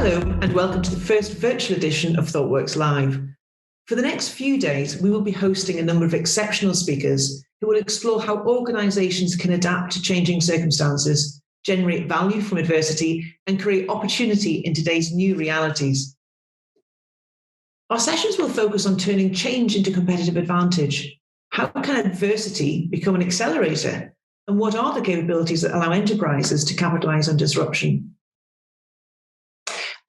Hello and welcome to the first virtual edition of Thoughtworks Live. For the next few days, we will be hosting a number of exceptional speakers who will explore how organisations can adapt to changing circumstances, generate value from adversity, and create opportunity in today's new realities. Our sessions will focus on turning change into competitive advantage. How can adversity become an accelerator? And what are the capabilities that allow enterprises to capitalise on disruption?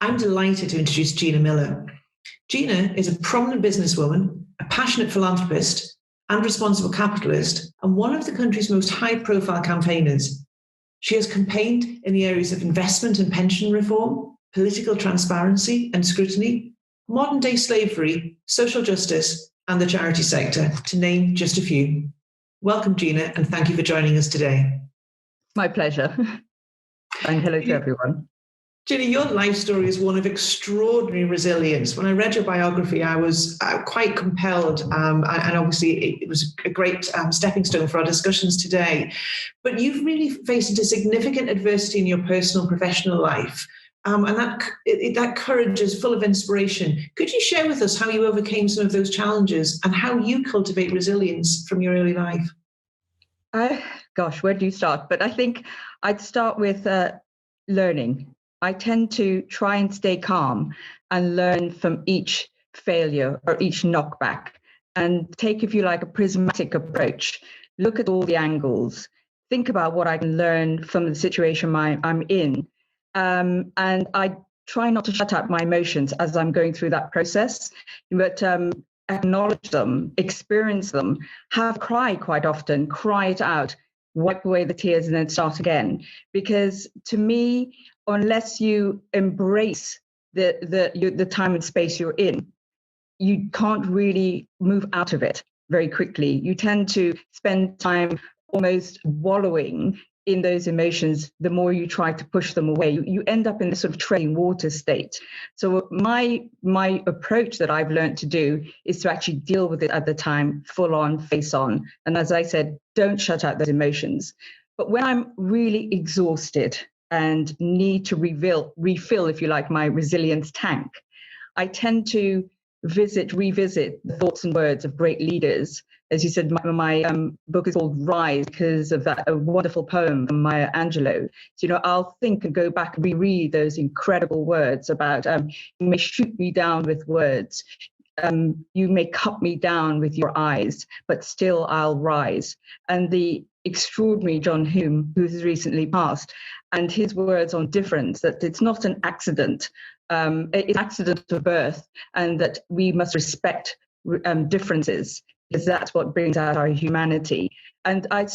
I'm delighted to introduce Gina Miller. Gina is a prominent businesswoman, a passionate philanthropist and responsible capitalist, and one of the country's most high-profile campaigners. She has campaigned in the areas of investment and pension reform, political transparency and scrutiny, modern-day slavery, social justice, and the charity sector, to name just a few. Welcome, Gina, and thank you for joining us today. My pleasure. And hello to everyone. Gina, your life story is one of extraordinary resilience. When I read your biography, I was quite compelled, and obviously it was a great stepping stone for our discussions today. But you've really faced into significant adversity in your personal and professional life, and that courage is full of inspiration. Could you share with us how you overcame some of those challenges and how you cultivate resilience from your early life? Gosh, where do you start? But I think I'd start with learning. I tend to try and stay calm and learn from each failure or each knockback and take, if you like, a prismatic approach. Look at all the angles. Think about what I can learn from the situation I'm in. And I try not to shut out my emotions as I'm going through that process, but acknowledge them, experience them, have cry quite often, cry it out, wipe away the tears and then start again. Because to me, unless you embrace the time and space you're in, you can't really move out of it very quickly. You tend to spend time almost wallowing in those emotions. The more you try to push them away, you end up in this sort of treading water state. So my approach that I've learned to do is to actually deal with it at the time, full on, face on. And as I said, don't shut out those emotions. But when I'm really exhausted and need to refill, if you like, my resilience tank, I tend to revisit the thoughts and words of great leaders. As you said, my book is called Rise because of that, a wonderful poem from Maya Angelou. So, I'll think and go back and reread those incredible words about, you may shoot me down with words, you may cut me down with your eyes, but still I'll rise. And the extraordinary John Hume, who has recently passed, and his words on difference, that it's not an accident, it's an accident of birth, and that we must respect differences, because that's what brings out our humanity. And I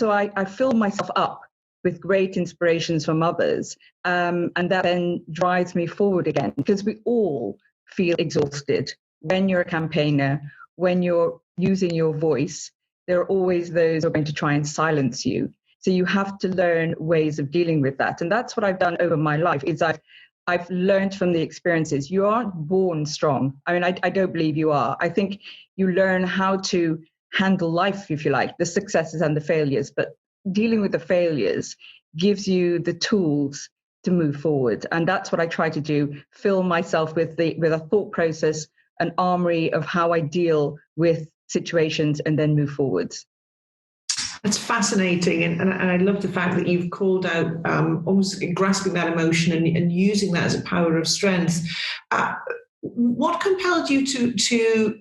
fill myself up with great inspirations from others, and that then drives me forward again, because we all feel exhausted. When you're a campaigner, when you're using your voice, there are always those who are going to try and silence you. So you have to learn ways of dealing with that. And that's what I've done over my life, is I've learned from the experiences. You aren't born strong. I mean, I don't believe you are. I think you learn how to handle life, if you like, the successes and the failures. But dealing with the failures gives you the tools to move forward. And that's what I try to do, fill myself with a thought process, an armory of how I deal with situations and then move forwards. That's fascinating, and I love the fact that you've called out almost grasping that emotion and using that as a power of strength. What compelled you to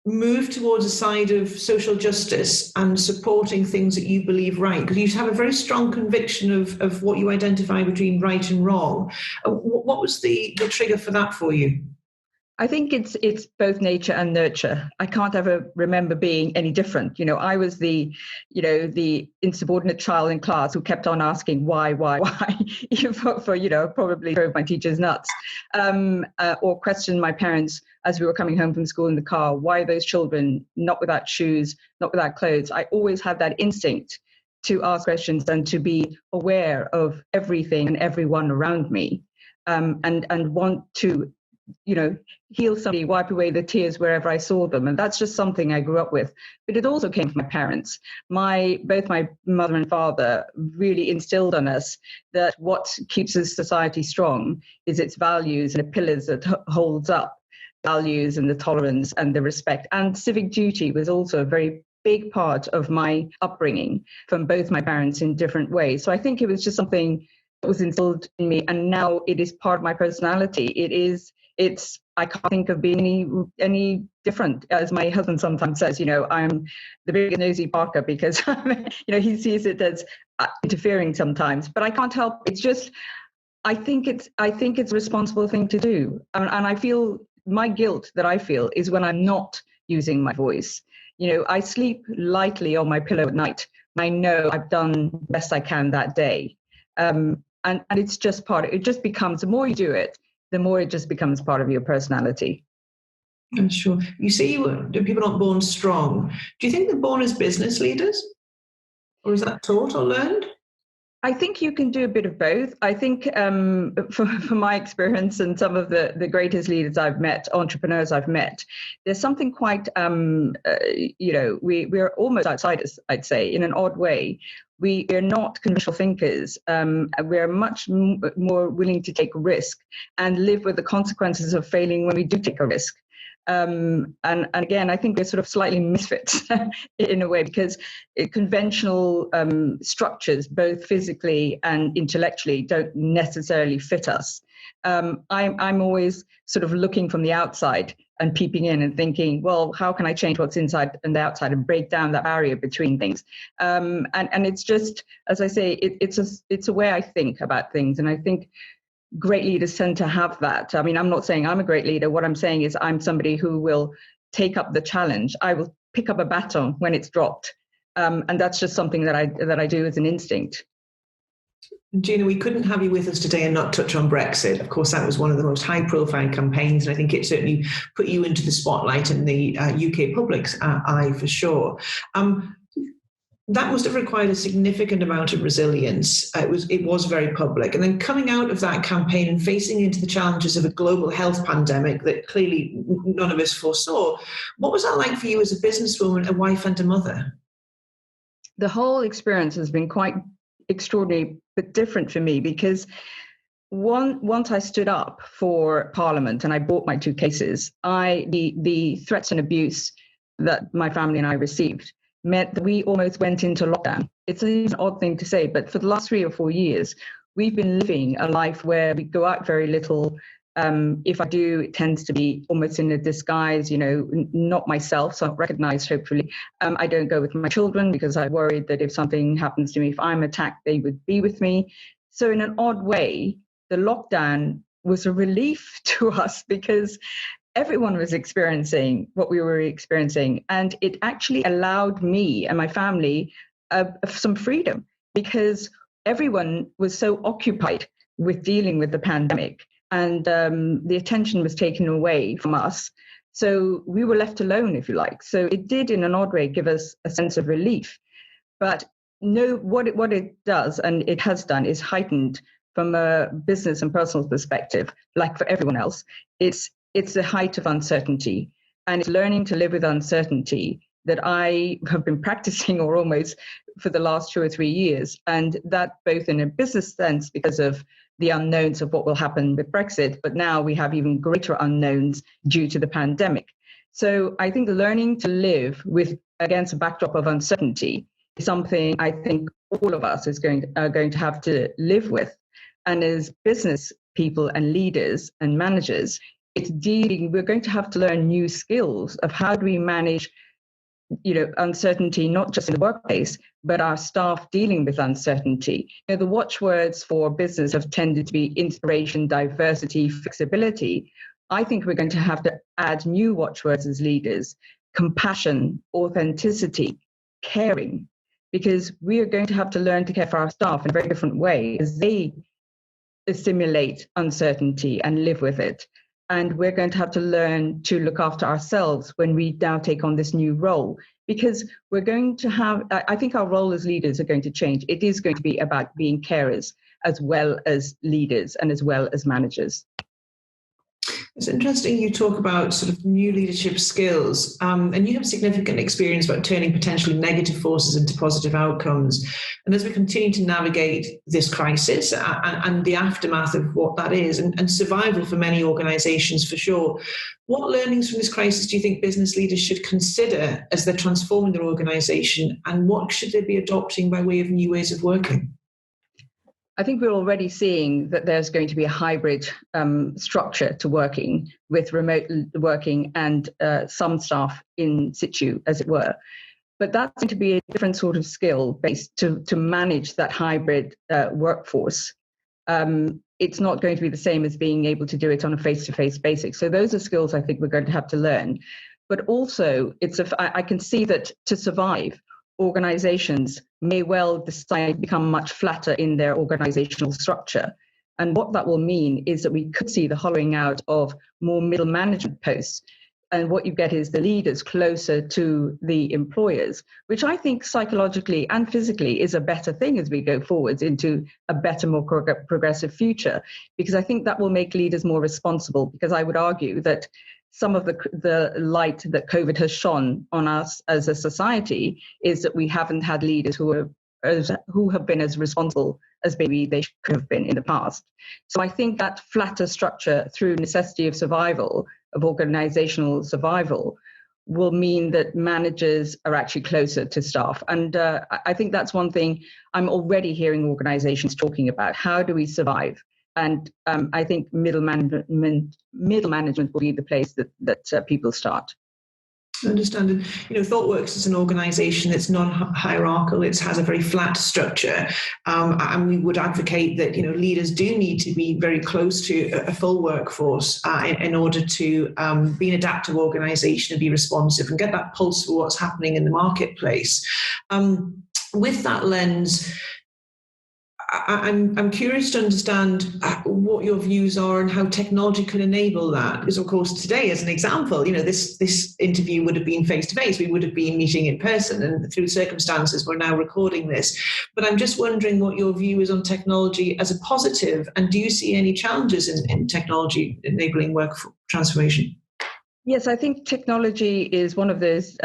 move towards a side of social justice and supporting things that you believe right? Because you have a very strong conviction of what you identify between right and wrong. What was the trigger for that for you? I think it's both nature and nurture. I can't ever remember being any different. I was the insubordinate child in class who kept on asking why, for probably drove my teachers nuts, or questioned my parents as we were coming home from school in the car. Why are those children not without shoes, not without clothes? I always had that instinct to ask questions and to be aware of everything and everyone around me, and want to heal somebody, wipe away the tears wherever I saw them. And that's just something I grew up with. But it also came from my parents. Both my mother and father really instilled on us that what keeps a society strong is its values and the pillars that holds up values and the tolerance and the respect. And civic duty was also a very big part of my upbringing from both my parents in different ways. So I think it was just something that was instilled in me, and now it is part of my personality. I can't think of being any different. As my husband sometimes says, I'm the big nosy Parker because he sees it as interfering sometimes, but I can't help. It's just, I think it's a responsible thing to do. And I feel my guilt that I feel is when I'm not using my voice. I sleep lightly on my pillow at night. I know I've done the best I can that day. And it's just it just becomes, the more you do it, the more it just becomes part of your personality. I'm sure. You see, people aren't born strong. Do you think they're born as business leaders? Or is that taught or learned? I think you can do a bit of both. I think from my experience and some of the greatest leaders I've met, entrepreneurs I've met, there's something quite, we're almost outsiders, I'd say, in an odd way. We are not conventional thinkers. We're much more willing to take risk and live with the consequences of failing when we do take a risk. And again, I think we're sort of slightly misfits in a way, because conventional structures, both physically and intellectually, don't necessarily fit us. I'm always sort of looking from the outside and peeping in and thinking, well, how can I change what's inside and the outside and break down that barrier between things? And it's just, as I say, it's a way I think about things, and I think great leaders tend to have that. I mean, I'm not saying I'm a great leader. What I'm saying is I'm somebody who will take up the challenge. I will pick up a baton when it's dropped. And that's just something that I do as an instinct. Gina, we couldn't have you with us today and not touch on Brexit. Of course, that was one of the most high-profile campaigns, and I think it certainly put you into the spotlight in the UK public's eye for sure. That must have required a significant amount of resilience. It was very public. And then coming out of that campaign and facing into the challenges of a global health pandemic that clearly none of us foresaw, what was that like for you as a businesswoman, a wife and a mother? The whole experience has been quite extraordinary, but different for me, because once I stood up for Parliament and I brought my two cases, the threats and abuse that my family and I received meant that we almost went into lockdown. It's an odd thing to say, but for the last 3 or 4 years, we've been living a life where we go out very little. If I do, it tends to be almost in a disguise, not myself, so recognized, hopefully. I don't go with my children because I'm worried that if something happens to me, if I'm attacked, they would be with me. So in an odd way, the lockdown was a relief to us because everyone was experiencing what we were experiencing. And it actually allowed me and my family some freedom, because everyone was so occupied with dealing with the pandemic, and the attention was taken away from us. So we were left alone, if you like. So it did, in an odd way, give us a sense of relief. But what it does, and it has done, is heightened from a business and personal perspective, like for everyone else. It's the height of uncertainty, and it's learning to live with uncertainty that I have been practicing, or almost, for the last 2 or 3 years. And that both in a business sense, because of the unknowns of what will happen with Brexit, but now we have even greater unknowns due to the pandemic. So I think learning to live against a backdrop of uncertainty is something I think all of us are going to have to live with. And as business people and leaders and managers, we're going to have to learn new skills of how do we manage, uncertainty, not just in the workplace, but our staff dealing with uncertainty. The watchwords for business have tended to be inspiration, diversity, flexibility. I think we're going to have to add new watchwords as leaders: compassion, authenticity, caring, because we are going to have to learn to care for our staff in a very different way as they assimilate uncertainty and live with it. And we're going to have to learn to look after ourselves when we now take on this new role, because we're going to have, I think our role as leaders are going to change. It is going to be about being carers as well as leaders and as well as managers. It's interesting you talk about sort of new leadership skills, and you have significant experience about turning potentially negative forces into positive outcomes. And as we continue to navigate this crisis and the aftermath of what that is, and survival for many organisations for sure, what learnings from this crisis do you think business leaders should consider as they're transforming their organisation, and what should they be adopting by way of new ways of working? I think we're already seeing that there's going to be a hybrid structure to working, with remote working and some staff in situ, as it were. But that's going to be a different sort of skill based to manage that hybrid workforce. It's not going to be the same as being able to do it on a face-to-face basis. So those are skills I think we're going to have to learn. But also, I can see that to survive, organizations may well decide to become much flatter in their organizational structure. And what that will mean is that we could see the hollowing out of more middle management posts. And what you get is the leaders closer to the employers, which I think psychologically and physically is a better thing as we go forwards into a better, more progressive future, because I think that will make leaders more responsible. Because I would argue that some of the light that COVID has shone on us as a society is that we haven't had leaders who have been as responsible as maybe they could have been in the past. So I think that flatter structure through necessity of survival, of organizational survival, will mean that managers are actually closer to staff. And I think that's one thing I'm already hearing organizations talking about. How do we survive? And I think middle management will be the place that people start. I understand. And, Thoughtworks is an organisation that's non-hierarchical. It has a very flat structure, and we would advocate that leaders do need to be very close to a full workforce in order to be an adaptive organisation and be responsive and get that pulse for what's happening in the marketplace. With that lens, I'm curious to understand what your views are and how technology can enable that. Because, of course, today, as an example, this interview would have been face-to-face. We would have been meeting in person, and through circumstances, we're now recording this. But I'm just wondering what your view is on technology as a positive, and do you see any challenges in technology enabling work transformation? Yes, I think technology is one of those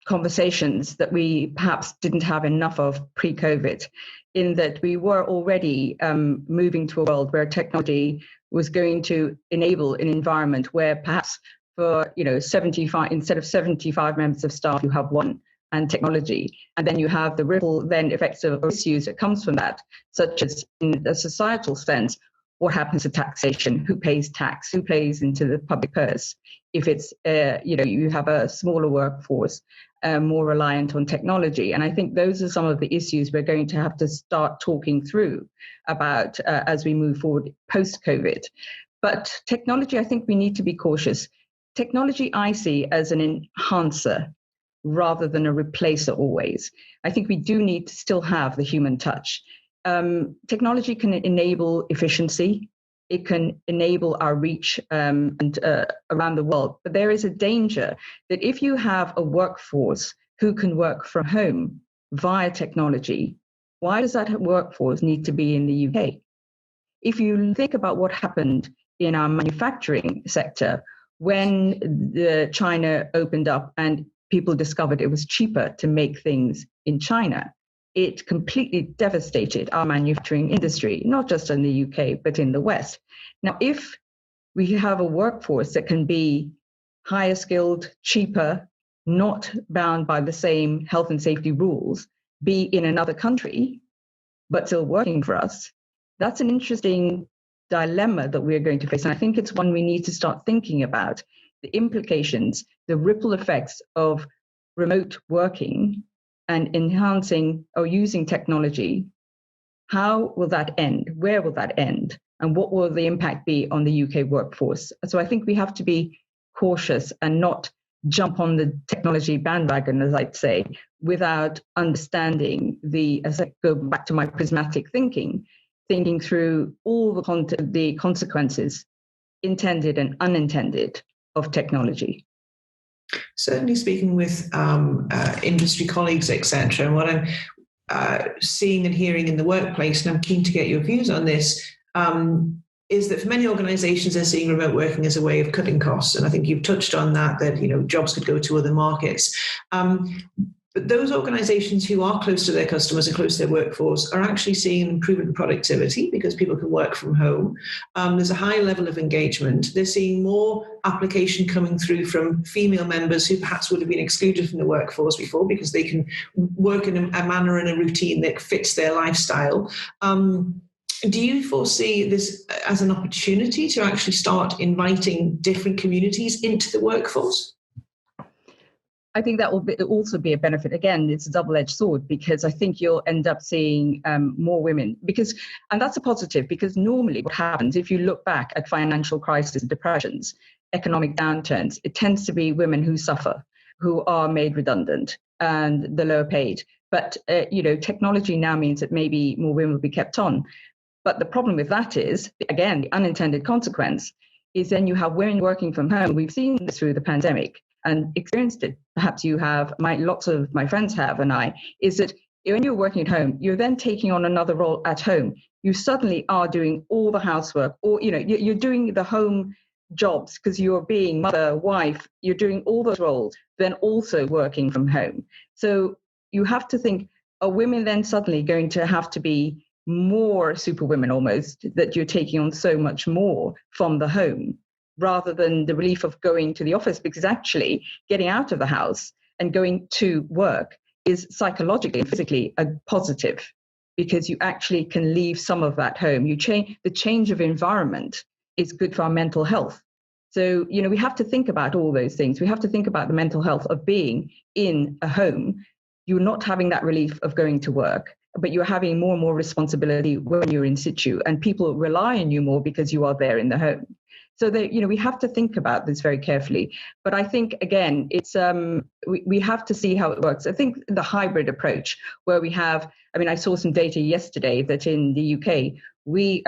conversations that we perhaps didn't have enough of pre-COVID, in that we were already moving to a world where technology was going to enable an environment where perhaps for 75, instead of 75 members of staff, you have one, and technology, and then you have the ripple then effects of issues that comes from that, such as in a societal sense. What happens to taxation? Who pays tax? Who pays into the public purse? If it's, you have a smaller workforce, more reliant on technology. And I think those are some of the issues we're going to have to start talking through about as we move forward post-COVID. But technology, I think we need to be cautious. Technology I see as an enhancer rather than a replacer always. I think we do need to still have the human touch. Technology can enable efficiency. It can enable our reach and around the world. But there is a danger that if you have a workforce who can work from home via technology, why does that workforce need to be in the UK? If you think about what happened in our manufacturing sector when China opened up and people discovered it was cheaper to make things in China, it completely devastated our manufacturing industry, not just in the UK, but in the West. Now, if we have a workforce that can be higher skilled, cheaper, not bound by the same health and safety rules, be in another country, but still working for us, that's an interesting dilemma that we're going to face. And I think it's one we need to start thinking about, the implications, the ripple effects of remote working and enhancing or using technology. How will that end? Where will that end? And what will the impact be on the UK workforce? So I think we have to be cautious and not jump on the technology bandwagon, as I'd say, without understanding as I go back to my prismatic thinking through all the consequences, intended and unintended, of technology. Certainly speaking with industry colleagues, etc., and what I'm seeing and hearing in the workplace, and I'm keen to get your views on this, is that for many organizations, they're seeing remote working as a way of cutting costs. And I think you've touched on that, jobs could go to other markets. But those organizations who are close to their customers and close to their workforce are actually seeing an improvement in productivity because people can work from home. There's a high level of engagement. They're seeing more application coming through from female members who perhaps would have been excluded from the workforce before because they can work in a manner and a routine that fits their lifestyle. Do you foresee this as an opportunity to actually start inviting different communities into the workforce? I think that will also be a benefit. Again, it's a double-edged sword because I think you'll end up seeing more women and that's a positive because normally what happens if you look back at financial crises, depressions, economic downturns, it tends to be women who suffer, who are made redundant and the lower paid. But, technology now means that maybe more women will be kept on. But the problem with that is, again, the unintended consequence is then you have women working from home. We've seen this through the pandemic and experienced it. Perhaps you have, lots of my friends have, and I, is that when you're working at home, you're then taking on another role at home. You suddenly are doing all the housework, or, you're doing the home jobs because you're being mother, wife, you're doing all those roles, then also working from home. So you have to think, are women then suddenly going to have to be more superwomen almost, that you're taking on so much more from the home rather than the relief of going to the office? Because actually getting out of the house and going to work is psychologically and physically a positive because you actually can leave some of that home. The change of environment is good for our mental health. So, we have to think about all those things. We have to think about the mental health of being in a home. You're not having that relief of going to work, but you're having more and more responsibility when you're in situ, and people rely on you more because you are there in the home. So that, we have to think about this very carefully. But I think, again, it's we have to see how it works. I think the hybrid approach where we have, I saw some data yesterday that in the UK, we,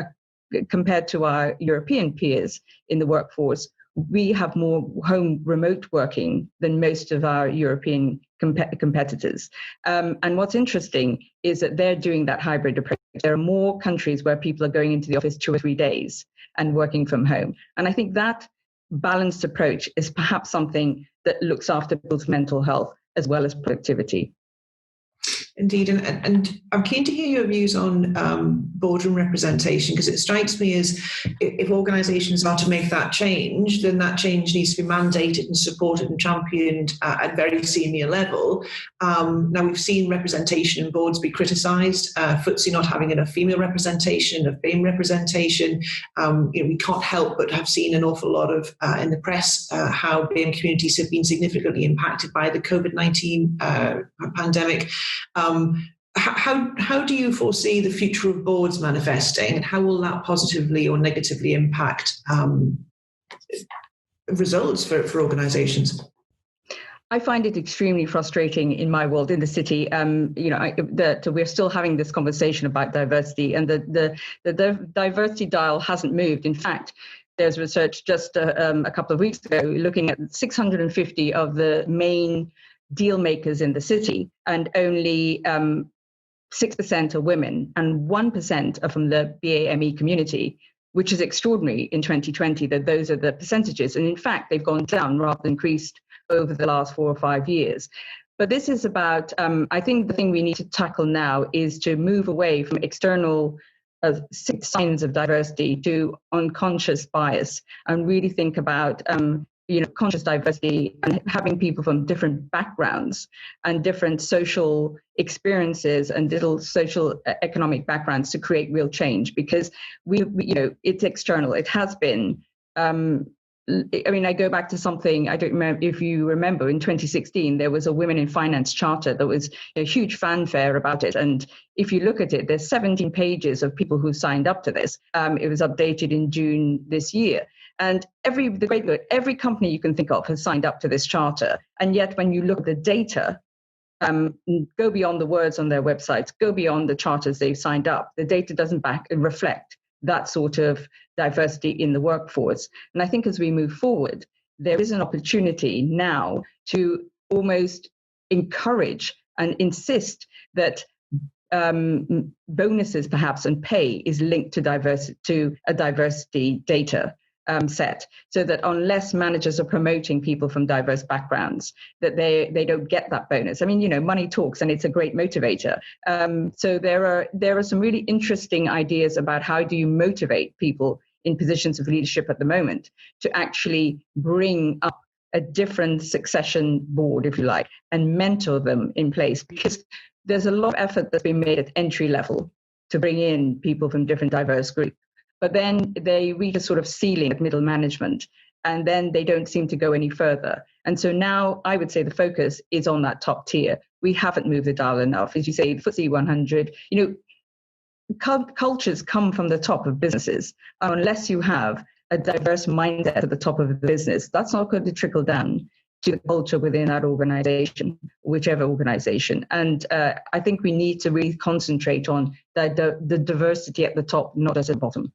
compared to our European peers in the workforce, we have more home remote working than most of our European competitors. And what's interesting is that they're doing that hybrid approach. There are more countries where people are going into the office 2 or 3 days and working from home. And I think that balanced approach is perhaps something that looks after people's mental health as well as productivity. Indeed. And I'm keen to hear your views on boardroom representation, because it strikes me as if organisations are to make that change, then that change needs to be mandated and supported and championed at very senior level. Now, we've seen representation in boards be criticised, FTSE not having enough female representation, enough BAME representation. We can't help but have seen an awful lot of in the press how BAME communities have been significantly impacted by the COVID-19 pandemic. How do you foresee the future of boards manifesting, and how will that positively or negatively impact results for organisations? I find it extremely frustrating in my world, in the city. That we're still having this conversation about diversity, and the diversity dial hasn't moved. In fact, there's research just a couple of weeks ago looking at 650 of the main deal makers in the city, and only 6% are women and 1% are from the BAME community, which is extraordinary in 2020 that those are the percentages. And in fact, they've gone down rather than increased over the last 4 or 5 years. But this is about, I think the thing we need to tackle now is to move away from external signs of diversity to unconscious bias, and really think about conscious diversity and having people from different backgrounds and different social experiences and little social economic backgrounds to create real change, because it's external. It has been. I go back to something, I don't remember if you remember, in 2016, there was a Women in Finance Charter. There was a huge fanfare about it. And if you look at it, there's 17 pages of people who signed up to this. It was updated in June this year. And every company you can think of has signed up to this charter. And yet when you look at the data, go beyond the words on their websites, go beyond the charters they've signed up, the data doesn't reflect that sort of diversity in the workforce. And I think as we move forward, there is an opportunity now to almost encourage and insist that bonuses perhaps and pay is linked to a diversity data set, so that unless managers are promoting people from diverse backgrounds, that they don't get that bonus. I mean, money talks, and it's a great motivator. So there are some really interesting ideas about how do you motivate people in positions of leadership at the moment to actually bring up a different succession board, if you like, and mentor them in place, because there's a lot of effort that's been made at entry level to bring in people from different diverse groups. But then they reach a sort of ceiling at middle management, and then they don't seem to go any further. And so now I would say the focus is on that top tier. We haven't moved the dial enough. As you say, the FTSE 100, cultures come from the top of businesses. Unless you have a diverse mindset at the top of the business, that's not going to trickle down to the culture within that organization, whichever organization. And I think we need to really concentrate on the diversity at the top, not at the bottom.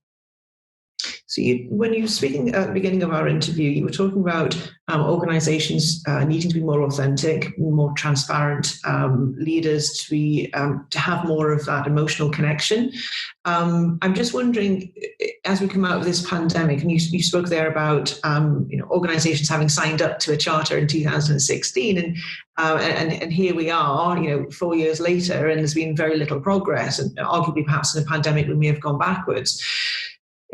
So when you were speaking at the beginning of our interview, you were talking about organizations needing to be more authentic, more transparent, leaders to have more of that emotional connection. I'm just wondering, as we come out of this pandemic, and you spoke there about organizations having signed up to a charter in 2016, and here we are, 4 years later, and there's been very little progress, and arguably perhaps in a pandemic we may have gone backwards.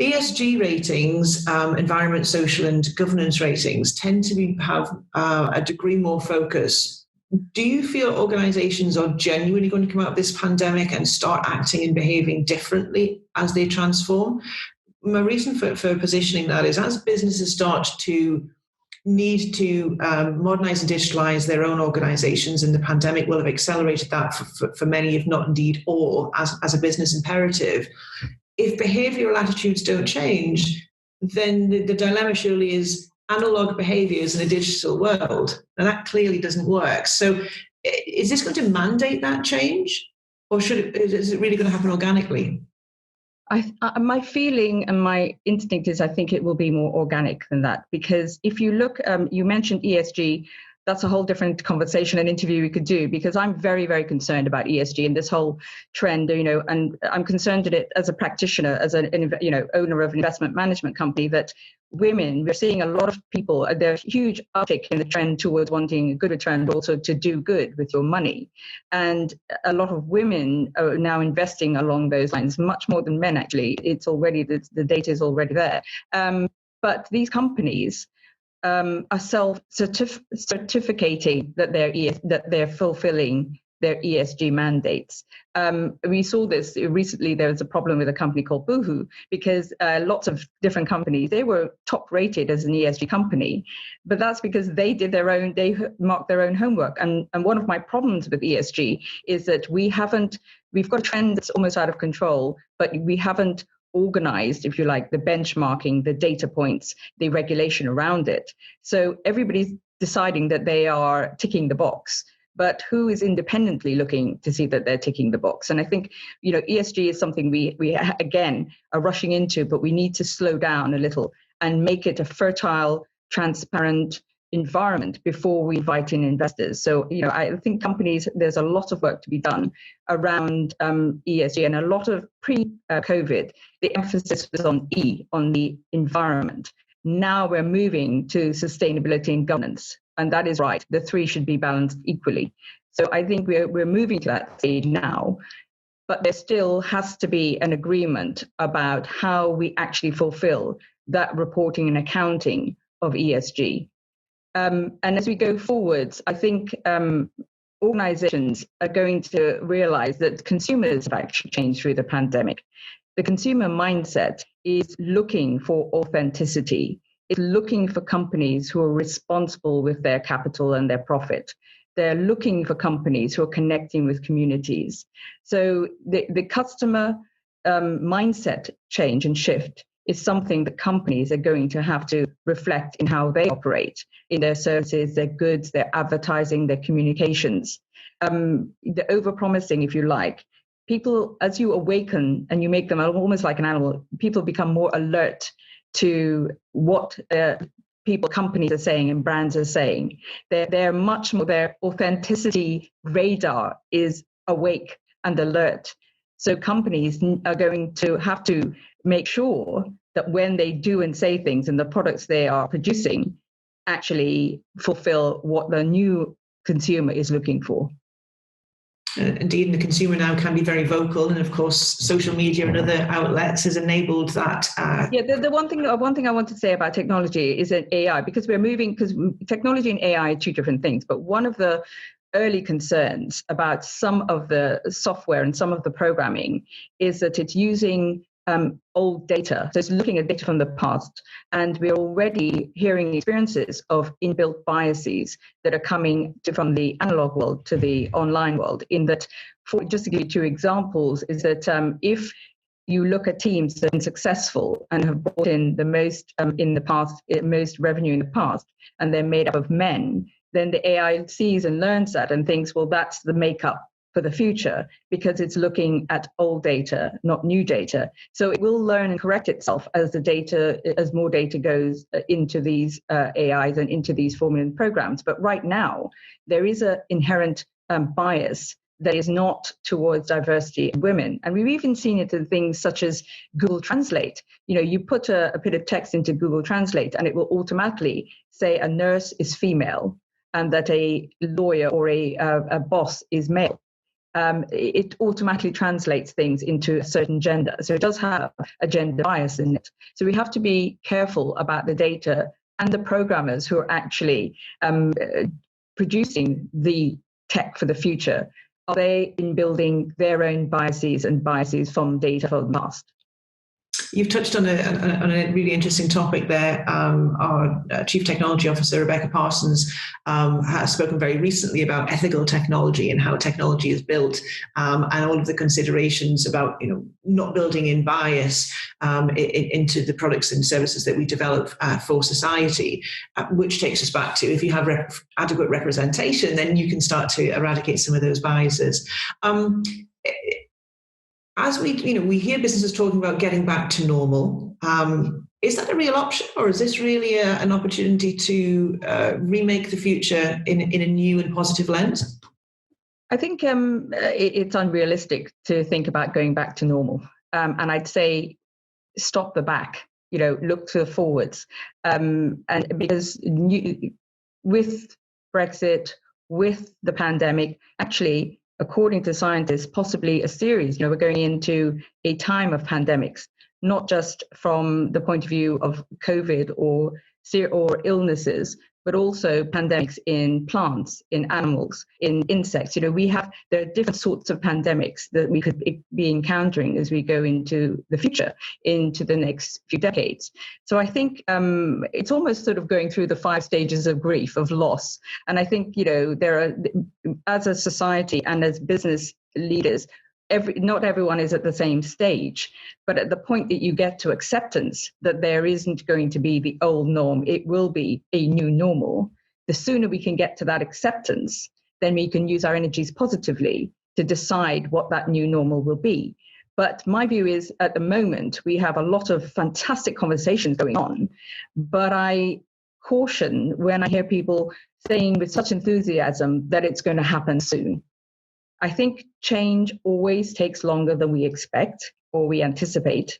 ESG ratings, environment, social and governance ratings, tend to have a degree more focus. Do you feel organizations are genuinely going to come out of this pandemic and start acting and behaving differently as they transform? My reason for positioning that is, as businesses start to need to modernize and digitalize their own organizations, and the pandemic will have accelerated that for many, if not indeed all, as a business imperative. If behavioral attitudes don't change, then the dilemma surely is analog behaviors in a digital world, and that clearly doesn't work. So is this going to mandate that change, or is it really going to happen organically? My feeling and my instinct is I think it will be more organic than that, because if you look, you mentioned ESG, that's a whole different conversation and interview we could do, because I'm very, very concerned about ESG and this whole trend, and I'm concerned at it as a practitioner, as an owner of an investment management company, that we're seeing a lot of people, there's a huge uptick in the trend towards wanting a good return, but also to do good with your money. And a lot of women are now investing along those lines, much more than men, actually. It's already, the data is already there. But these companies are self-certificating that they're fulfilling their ESG mandates. We saw this recently. There was a problem with a company called Boohoo, because lots of different companies, they were top rated as an ESG company, but that's because they marked their own homework. And one of my problems with ESG is that we've got a trend that's almost out of control, but we haven't organized, if you like, the benchmarking, the data points, the regulation around it. So everybody's deciding that they are ticking the box, but who is independently looking to see that they're ticking the box? And I think, ESG is something we again are rushing into, but we need to slow down a little and make it a fertile, transparent environment before we invite in investors. So, I think companies, there's a lot of work to be done around ESG, and a lot of pre-COVID, the emphasis was on the environment. Now we're moving to sustainability and governance, and that is right. The three should be balanced equally. So I think we're moving to that stage now, but there still has to be an agreement about how we actually fulfill that reporting and accounting of ESG. And as we go forwards, I think organizations are going to realize that consumers have actually changed through the pandemic. The consumer mindset is looking for authenticity. It's looking for companies who are responsible with their capital and their profit. They're looking for companies who are connecting with communities. So the customer mindset change and shift is something that companies are going to have to reflect in how they operate, in their services, their goods, their advertising, their communications. The overpromising, if you like. People, as you awaken and you make them almost like an animal, people become more alert to what companies are saying and brands are saying. They're much more, their authenticity radar is awake and alert. So companies are going to have to make sure that when they do and say things and the products they are producing actually fulfill what the new consumer is looking for. Indeed, and the consumer now can be very vocal, and of course, social media and other outlets has enabled that. The one thing I want to say about technology is that AI, because we're moving, because technology and AI are two different things. But one of the early concerns about some of the software and some of the programming is that it's using old data. So it's looking at data from the past. And we're already hearing experiences of inbuilt biases that are coming from the analog world to the online world. In that, just to give you two examples, is that if you look at teams that have been successful and have brought in the most in the past, most revenue in the past, and they're made up of men, then the AI sees and learns that and thinks, well, that's the makeup for the future, because it's looking at old data, not new data. So it will learn and correct itself as more data goes into these AIs and into these formula programs. But right now, there is an inherent bias that is not towards diversity of women. And we've even seen it in things such as Google Translate. You put a bit of text into Google Translate and it will automatically say a nurse is female and that a lawyer or a boss is male. It automatically translates things into a certain gender. So it does have a gender bias in it. So we have to be careful about the data and the programmers who are actually producing the tech for the future. Are they in building their own biases and biases from data from the past? You've touched on a really interesting topic there. Our Chief Technology Officer, Rebecca Parsons, has spoken very recently about ethical technology and how technology is built, and all of the considerations about not building in bias into the products and services that we develop for society, which takes us back to, if you have adequate representation, then you can start to eradicate some of those biases. As we hear businesses talking about getting back to normal, is that a real option, or is this really an opportunity to remake the future in a new and positive lens? I think it's unrealistic to think about going back to normal. And I'd say stop the back, look to the forwards. And because with Brexit, with the pandemic, actually, according to scientists, possibly a series. We're going into a time of pandemics, not just from the point of view of COVID or illnesses, but also pandemics in plants, in animals, in insects. There are different sorts of pandemics that we could be encountering as we go into the future, into the next few decades. So I think it's almost sort of going through the 5 stages of grief, of loss. And I think, there are, as a society and as business leaders, not everyone is at the same stage, but at the point that you get to acceptance that there isn't going to be the old norm, it will be a new normal. The sooner we can get to that acceptance, then we can use our energies positively to decide what that new normal will be. But my view is, at the moment, we have a lot of fantastic conversations going on, but I caution when I hear people saying with such enthusiasm that it's going to happen soon. I think change always takes longer than we expect or we anticipate.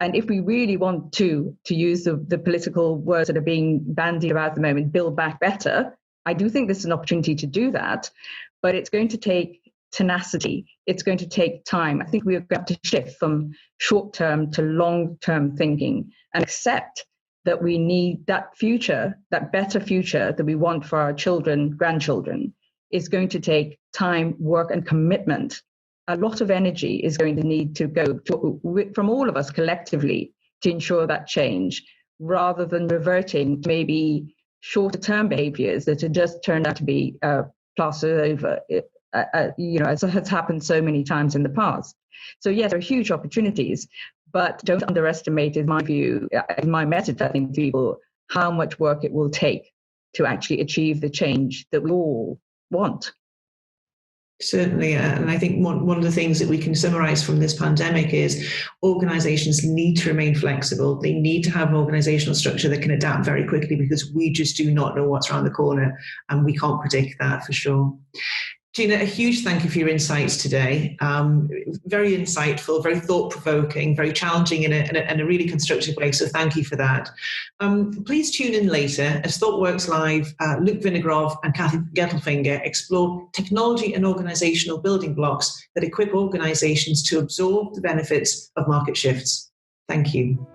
And if we really want to use the political words that are being bandied about at the moment, build back better, I do think this is an opportunity to do that. But it's going to take tenacity. It's going to take time. I think we're going to have to shift from short-term to long-term thinking and accept that we need that future, that better future that we want for our children, grandchildren, is going to take time, work, and commitment. A lot of energy is going to need to go from all of us collectively to ensure that change, rather than reverting to maybe shorter-term behaviors that have just turned out to be plastered over, as has happened so many times in the past. So yes, there are huge opportunities, but don't underestimate, in my view, my message, I think, to people, how much work it will take to actually achieve the change that we all want. Certainly, and I think one of the things that we can summarize from this pandemic is organizations need to remain flexible. They need to have an organizational structure that can adapt very quickly, because we just do not know what's around the corner, and we can't predict that for sure. Gina, a huge thank you for your insights today. Very insightful, very thought-provoking, very challenging in a really constructive way, so thank you for that. Please tune in later as Thoughtworks Live, Luke Vinogrov and Kathy Gettelfinger explore technology and organisational building blocks that equip organisations to absorb the benefits of market shifts. Thank you.